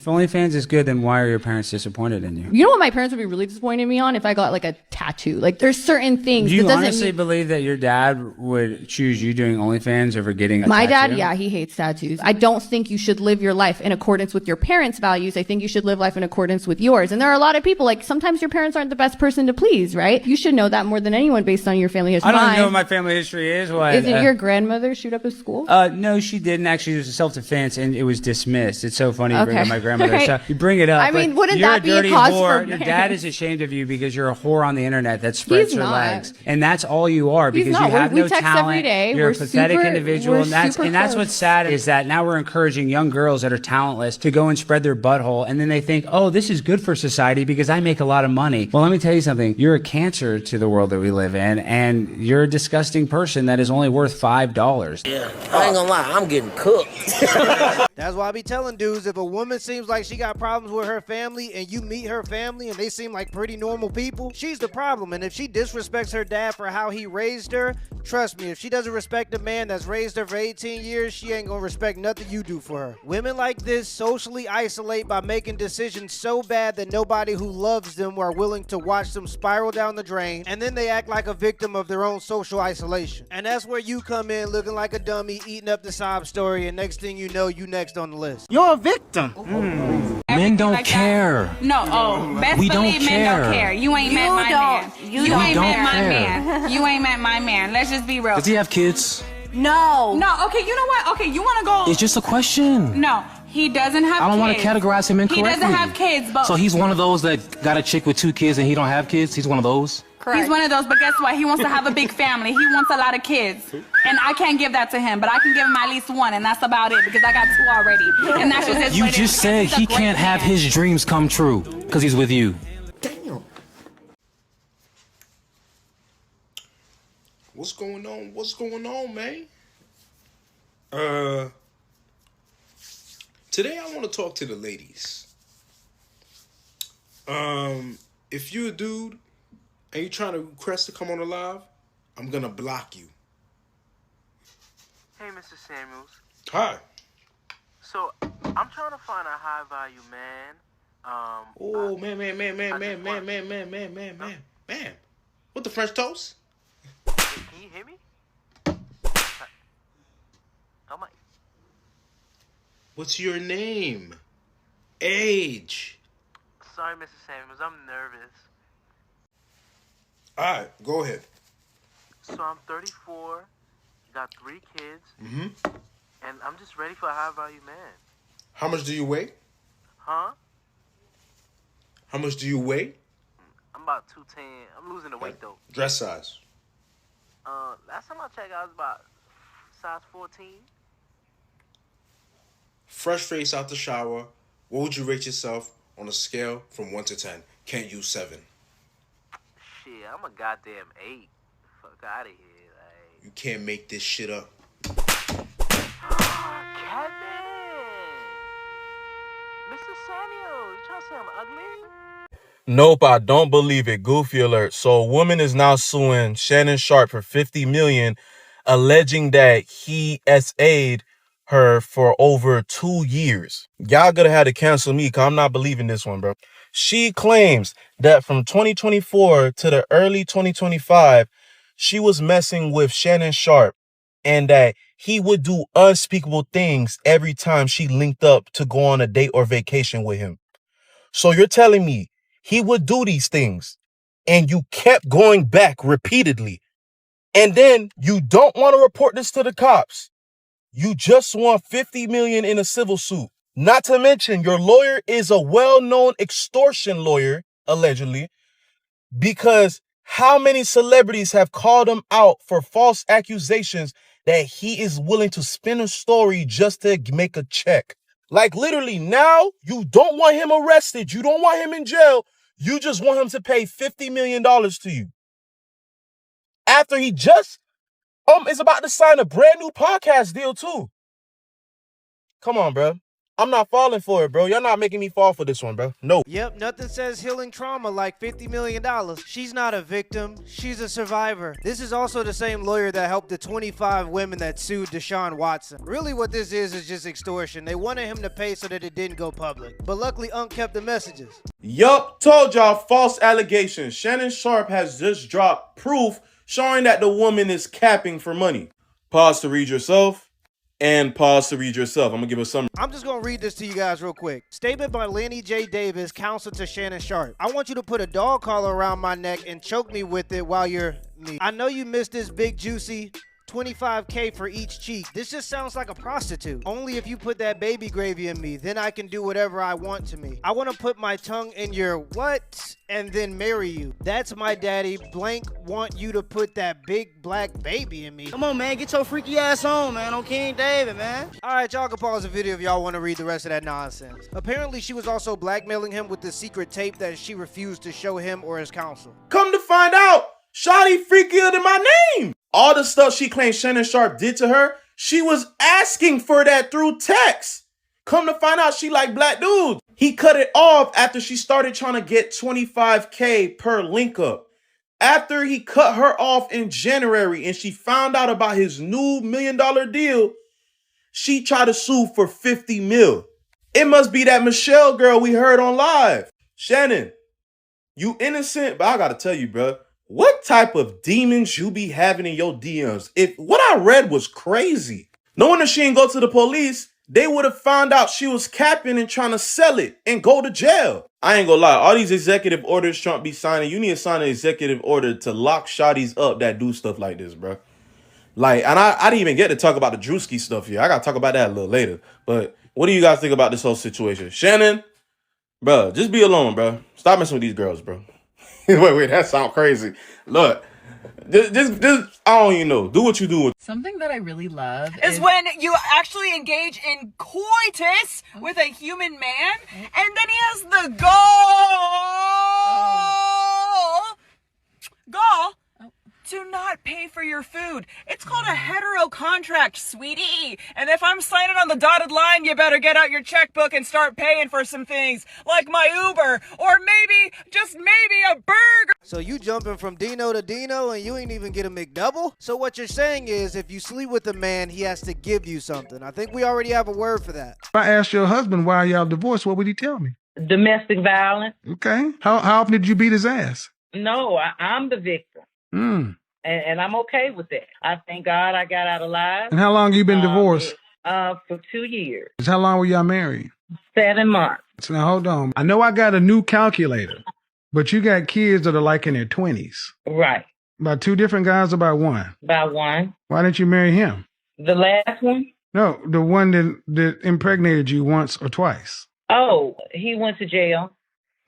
If OnlyFans is good, then why are your parents disappointed in you? You know what my parents would be really disappointed in me on? If I got like a tattoo. Like there's certain things. Do you that honestly believe that your dad would choose you doing OnlyFans over getting a My tattoo? dad, yeah, he hates tattoos. I don't think you should live your life in accordance with your parents' values. I think you should live life in accordance with yours. And there are a lot of people, like sometimes your parents aren't the best person to please, right? You should know that more than anyone based on your family history. I don't know what my family history is. Didn't your grandmother shoot up a school? No, she didn't actually. It was a self-defense, and it was dismissed. It's so funny you bring Okay. up my grandmother. Right. So you bring it up. I mean, wouldn't you're that a be a dirty cause whore. for Your marriage? dad is ashamed of you because you're a whore on the internet that spreads He's her not. legs, and that's all you are because not. you have We no text talent. every day. You're We're a pathetic super- individual, we're and that's super what's close. sad is that now we're encouraging young girls that are talentless to go and spread their butthole, and then they think, oh, this is good for society because I make a lot of money. Well, let me tell you something. You're a cancer to the world that we live in, and you're a disgusting person that is only worth $5. Yeah, I ain't gonna lie, I'm getting cooked. That's why I be telling dudes, if a woman seems like she got problems with her family and you meet her family and they seem like pretty normal people, she's the problem. And if she disrespects her dad for how he raised her, trust me, if she doesn't respect a man that's raised her for 18 years, she ain't gonna respect nothing you do for her. Women like this socially isolate by making decisions so bad that nobody who loves them are willing to watch them spiral down the drain, and then they act like a victim of their own social isolation. And that's where you come in looking like a dummy, eating up the sob story, and next thing you know, you next on the list. You're a victim. Men don't care. No, best We don't believe men care. don't care. You ain't met my man. You ain't don't met my care. man. You ain't met my man. Let's just be real. Does he have kids? No, okay, you know what? Okay, you want to go. It's just a question. No, he doesn't have kids. I don't want to categorize him He incorrectly. doesn't have kids, but So he's one of those that got a chick with 2 kids and he don't have kids? He's one of those? he's one of those, but guess what? He wants to have a big family. He wants a lot of kids. And I can't give that to him, but I can give him at least 1, and that's about it because I got 2 already. And that's just his You way to- just said he's a he great can't have man. his dreams come true because he's with you. Damn. What's going on? What's going on, man? Today I want to talk to the ladies. If you're a dude and you're trying to request to come on the live, I'm gonna block you. Hey, Mr. Samuels. Hi. So, I'm trying to find a high value man. Oh, man. What the French toast? Can you hear me? Oh my. What's your name? Age? Sorry, Mr. Samuels. I'm nervous. All right, go ahead. So, I'm 34, got 3 kids, Mm-hmm. and I'm just ready for a high value man. How much do you weigh? Huh? How much do you weigh? I'm about 210. I'm losing the weight, though. Dress size. Last time I checked, I was about size 14. Fresh face out the shower. What would you rate yourself on a scale from 1 to 10? Can't use 7. Shit, I'm a goddamn 8. Fuck out of here, like. You can't make this shit up. Kevin! Mr. Samuel, you trying to say I'm ugly? Nope, I don't believe it. Goofy alert. So a woman is now suing Shannon Sharpe for $50 million, alleging that he SA'd her for over 2 years. Y'all gonna have to cancel me because I'm not believing this one, bro. She claims that from 2024 to the early 2025, she was messing with Shannon Sharpe and that he would do unspeakable things every time she linked up to go on a date or vacation with him. So you're telling me he would do these things and you kept going back repeatedly. And then you don't want to report this to the cops. You just want $50 million in a civil suit. Not to mention your lawyer is a well-known extortion lawyer, allegedly, because how many celebrities have called him out for false accusations that he is willing to spin a story just to make a check? Like literally now, you don't want him arrested. You don't want him in jail. You just want him to pay $50 million to you. After he just is about to sign a brand new podcast deal too. Come on, bro. I'm not falling for it, bro. Y'all not making me fall for this one, bro. No. Yep, nothing says healing trauma like $50 million. She's not a victim, she's a survivor. This is also the same lawyer that helped the 25 women that sued Deshaun Watson. Really what this is just extortion. They wanted him to pay so that it didn't go public. But luckily Unc kept the messages. Yup, told y'all false allegations. Shannon Sharpe has just dropped proof showing that the woman is capping for money. Pause to read yourself. And pause to read yourself. I'm gonna give a summary. I'm just gonna read this to you guys real quick. Statement by Lanny J. Davis, counsel to Shannon Sharpe. I want you to put a dog collar around my neck and choke me with it while you're me. I know you missed this big juicy $25K for each cheek. This just sounds like a prostitute. Only if you put that baby gravy in me, then I can do whatever I want to me. I want to put my tongue in your what and then marry you. That's my daddy. Blank want you to put that big black baby in me. Come on, man. Get your freaky ass on, man. On King David, man. All right, y'all can pause the video if y'all want to read the rest of that nonsense. Apparently, she was also blackmailing him with the secret tape that she refused to show him or his counsel. Come to find out, Shawty freakier than my name. All the stuff she claims Shannon Sharpe did to her, she was asking for that through text. Come to find out she like black dudes. He cut it off after she started trying to get $25K per link up. After he cut her off in January and she found out about his new $1 million deal, she tried to sue for 50 mil. It must be that Michelle girl we heard on live. Shannon, you innocent, but I gotta tell you, bro. What type of demons you be having in your DMs? If what I read was crazy. Knowing that she didn't go to the police, they would have found out she was capping and trying to sell it and go to jail. I ain't gonna lie, all these executive orders Trump be signing, you need to sign an executive order to lock shawties up that do stuff like this, bro. Like, and I didn't even get to talk about the Drewski stuff here. I gotta talk about that a little later. But what do you guys think about this whole situation? Shannon, bro, just be alone, bro. Stop messing with these girls, bro. wait, that sounds crazy. Look, this, I don't even know. Do what you do. Something that I really love Is when you actually engage in coitus with a human man, and then he has the gall to not pay for your food. It's called a hetero contract, sweetie. And if I'm signing on the dotted line, you better get out your checkbook and start paying for some things, like my Uber, or maybe, just maybe, a burger. So you jumping from Dino to Dino and you ain't even get a McDouble? So what you're saying is if you sleep with a man, he has to give you something. I think we already have a word for that. If I asked your husband why y'all divorced, what would he tell me? domestic violence. Okay. How often did you beat his ass? No, I'm the victim. And I'm okay with that. I thank God I got out alive. And how long you been divorced? For 2 years. How long were y'all married? 7 months. So now hold on. I know I got a new calculator, but you got kids that are like in their 20s. Right. About 2 different guys, about one. About one. Why didn't you marry him? The last one? No, the one that impregnated you once or twice. Oh, he went to jail.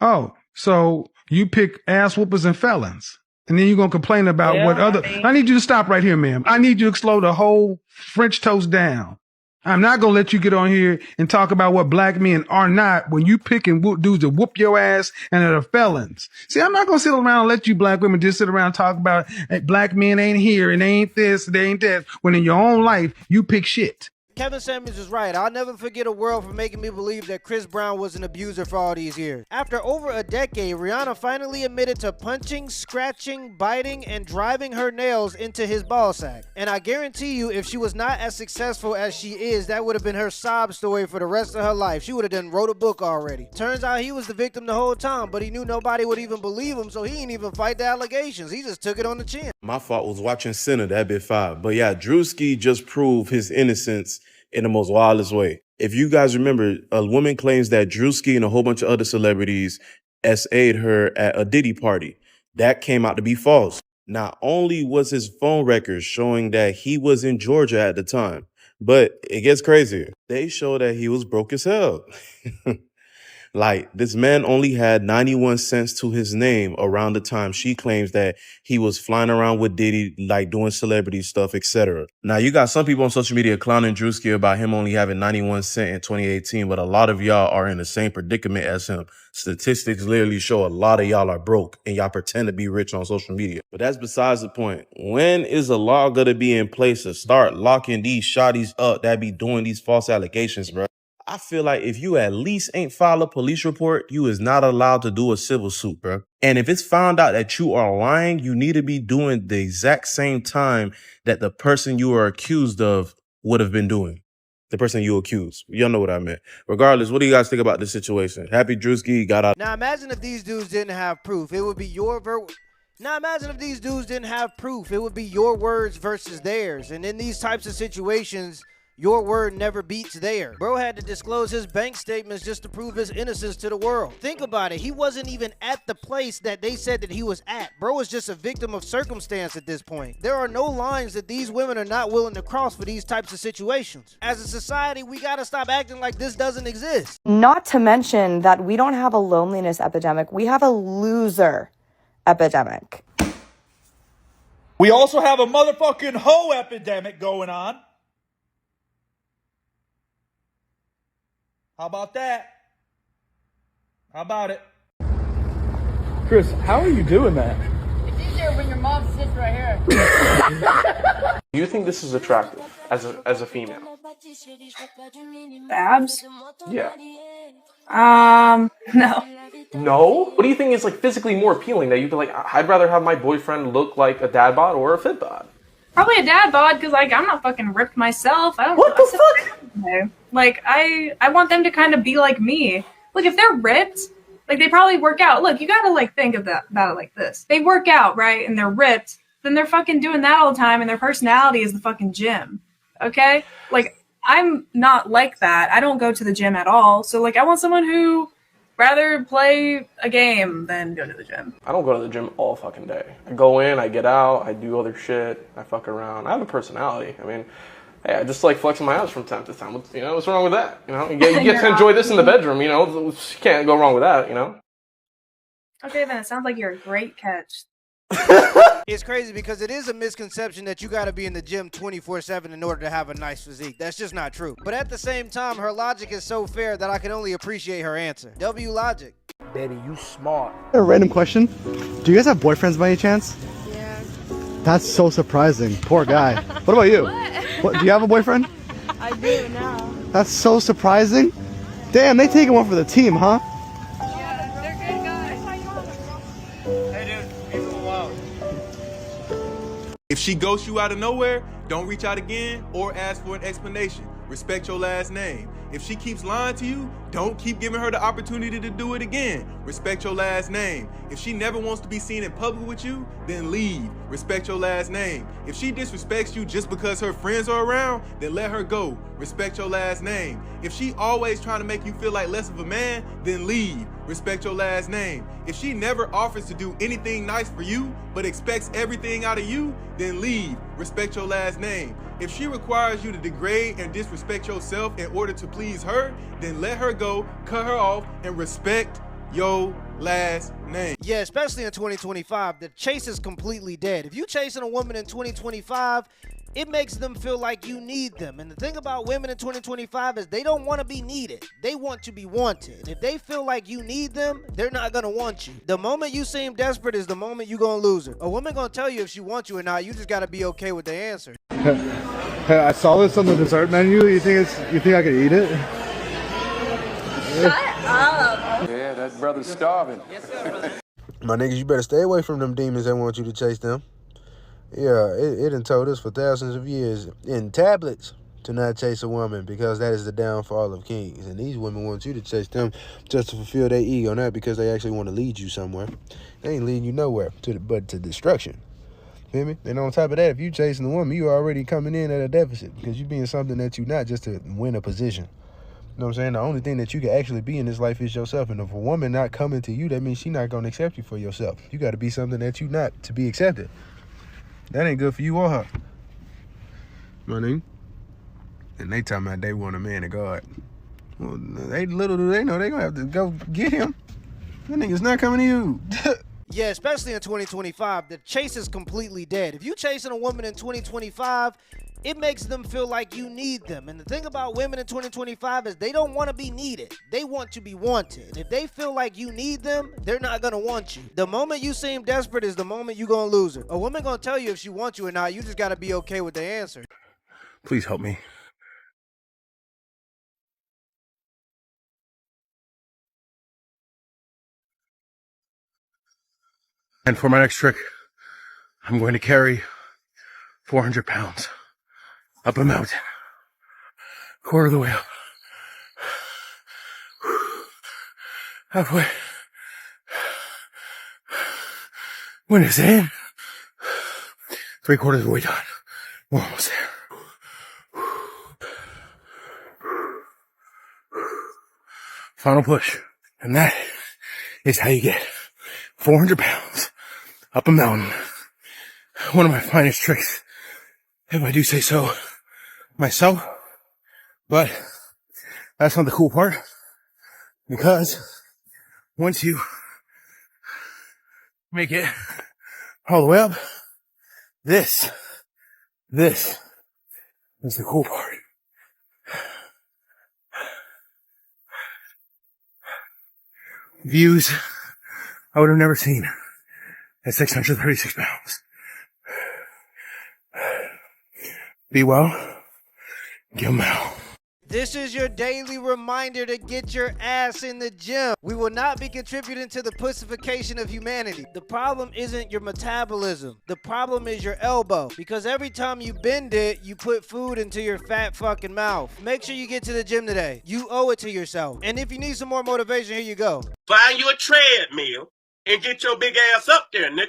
Oh, so you pick ass whoopers and felons. And then you're going to complain about what other... I need you to stop right here, ma'am. I need you to slow the whole French toast down. I'm not going to let you get on here and talk about what black men are not when you pick and dudes that whoop your ass and are felons. See, I'm not going to sit around and let you black women just sit around and talk about hey, black men ain't here and they ain't this, they ain't that, when in your own life, you pick shit. Kevin Samuels is right. I'll never forget a world for making me believe that Chris Brown was an abuser for all these years. After over a decade, Rihanna finally admitted to punching, scratching, biting, and driving her nails into his ball sack. And I guarantee you, if she was not as successful as she is, that would have been her sob story for the rest of her life. She would have done wrote a book already. Turns out he was the victim the whole time, but he knew nobody would even believe him, so he didn't even fight the allegations. He just took it on the chin. My fault was watching Sinner, that bit 5. But yeah, Drewski just proved his innocence in the most wildest way. If you guys remember, a woman claims that Drewski and a whole bunch of other celebrities SA'd her at a Diddy party. That came out to be false. Not only was his phone records showing that he was in Georgia at the time, but it gets crazier. They show that he was broke as hell. Like, this man only had 91 cents to his name around the time she claims that he was flying around with Diddy, like doing celebrity stuff, etc. Now, you got some people on social media clowning Drewski about him only having 91 cents in 2018, but a lot of y'all are in the same predicament as him. Statistics literally show a lot of y'all are broke and y'all pretend to be rich on social media. But that's besides the point. When is a law going to be in place to start locking these shotties up that be doing these false allegations, bro? I feel like if you at least ain't file a police report, you is not allowed to do a civil suit, bro. And if it's found out that you are lying, you need to be doing the exact same time that the person you are accused of would have been doing. The person you accused. Y'all know what I meant. Regardless, what do you guys think about this situation? Happy Drewski got out. Now imagine if these dudes didn't have proof. It would be your Now imagine if these dudes didn't have proof. It would be your words versus theirs. And in these types of situations, your word never beats theirs. Bro had to disclose his bank statements just to prove his innocence to the world. Think about it. He wasn't even at the place that they said that he was at. Bro is just a victim of circumstance at this point. There are no lines that these women are not willing to cross for these types of situations. As a society, we gotta stop acting like this doesn't exist. Not to mention that we don't have a loneliness epidemic. We have a loser epidemic. We also have a motherfucking hoe epidemic going on. How about that? How about it? Chris, how are you doing that? It's easier when your mom sits right here. Do you think this is attractive as a female? Abs? Yeah. No. No? What do you think is like physically more appealing that you'd be like, I'd rather have my boyfriend look like a dad bod or a fit bod? Probably a dad bod, because like I'm not fucking ripped myself. I don't. What the fuck? Like I want them to kind of be like me. Like if they're ripped, like they probably work out. Look, you gotta like think of that about it like this. They work out, right, and they're ripped. Then they're fucking doing that all the time, and their personality is the fucking gym. Okay, like I'm not like that. I don't go to the gym at all. So like I want someone who rather play a game than go to the gym. I don't go to the gym all fucking day. I go in, I get out, I do other shit, I fuck around. I have a personality. I mean, hey, I just like flexing my abs from time to time. You know, what's wrong with that? You know, you get to enjoy this in the bedroom. You know, you can't go wrong with that. You know. Okay, then it sounds like you're a great catch. It's crazy because it is a misconception that you got to be in the gym 24/7 in order to have a nice physique. That's just not true. But at the same time, her logic is so fair that I can only appreciate her answer. W logic. Baby, you smart. A random question. Do you guys have boyfriends by any chance? Yeah. That's so surprising. Poor guy. What about you? What, do you have a boyfriend? I do now. That's so surprising. Damn, they taking one for the team, huh? Yeah, they're good guys. Hey, dude, people out. If she ghosts you out of nowhere, don't reach out again or ask for an explanation. Respect your last name. If she keeps lying to you, don't keep giving her the opportunity to do it again. Respect your last name. If she never wants to be seen in public with you, then leave. Respect your last name. If she disrespects you just because her friends are around, then let her go. Respect your last name. If she always trying to make you feel like less of a man, then leave. Respect your last name. If she never offers to do anything nice for you, but expects everything out of you, then leave. Respect your last name. If she requires you to degrade and disrespect yourself in order to please her, then let her go, cut her off, and respect your last name. Yeah, especially in 2025, the chase is completely dead. If you chasing a woman in 2025, it makes them feel like you need them. And the thing about women in 2025 is they don't want to be needed. They want to be wanted. If they feel like you need them, they're not going to want you. The moment you seem desperate is the moment you're going to lose her. A woman going to tell you if she wants you or not. You just got to be okay with the answer. Hey, I saw this on the dessert menu. You think I could eat it? Shut up. Yeah, that brother's starving. My niggas, you better stay away from them demons that want you to chase them. Yeah, it done told us for thousands of years in tablets to not chase a woman because that is the downfall of kings. And these women want you to chase them just to fulfill their ego, not because they actually want to lead you somewhere. They ain't leading you nowhere but to destruction. Feel me? And on top of that, if you chasing a woman, you already coming in at a deficit because you being something that you not just to win a position. You know what I'm saying? The only thing that you can actually be in this life is yourself. And if a woman not coming to you, that means she not going to accept you for yourself. You got to be something that you not to be accepted. That ain't good for you or her. My nigga. And they talking about they want a man of God. Well, they little do they know they gonna have to go get him. That nigga's not coming to you. Yeah, especially in 2025, the chase is completely dead. If you chasing a woman in 2025, it makes them feel like you need them. And the thing about women in 2025 is they don't want to be needed. They want to be wanted. If they feel like you need them, they're not going to want you. The moment you seem desperate is the moment you're going to lose her. A woman going to tell you if she wants you or not. You just got to be okay with the answer. Please help me. And for my next trick, I'm going to carry 400 pounds up a mountain. Quarter of the way up. Halfway. When it's in, 3/4 of the way done. We're almost there. Final push. And that is how you get 400 pounds up a mountain. One of my finest tricks, if I do say so myself. But that's not the cool part, because once you make it all the way up, this is the cool part. Views I would have never seen at 636 pounds. Be well, give 'em out. This is your daily reminder to get your ass in the gym. We will not be contributing to the pussification of humanity. The problem isn't your metabolism. The problem is your elbow. Because every time you bend it, you put food into your fat fucking mouth. Make sure you get to the gym today. You owe it to yourself. And if you need some more motivation, here you go. Find you a treadmill and get your big ass up there, nigga.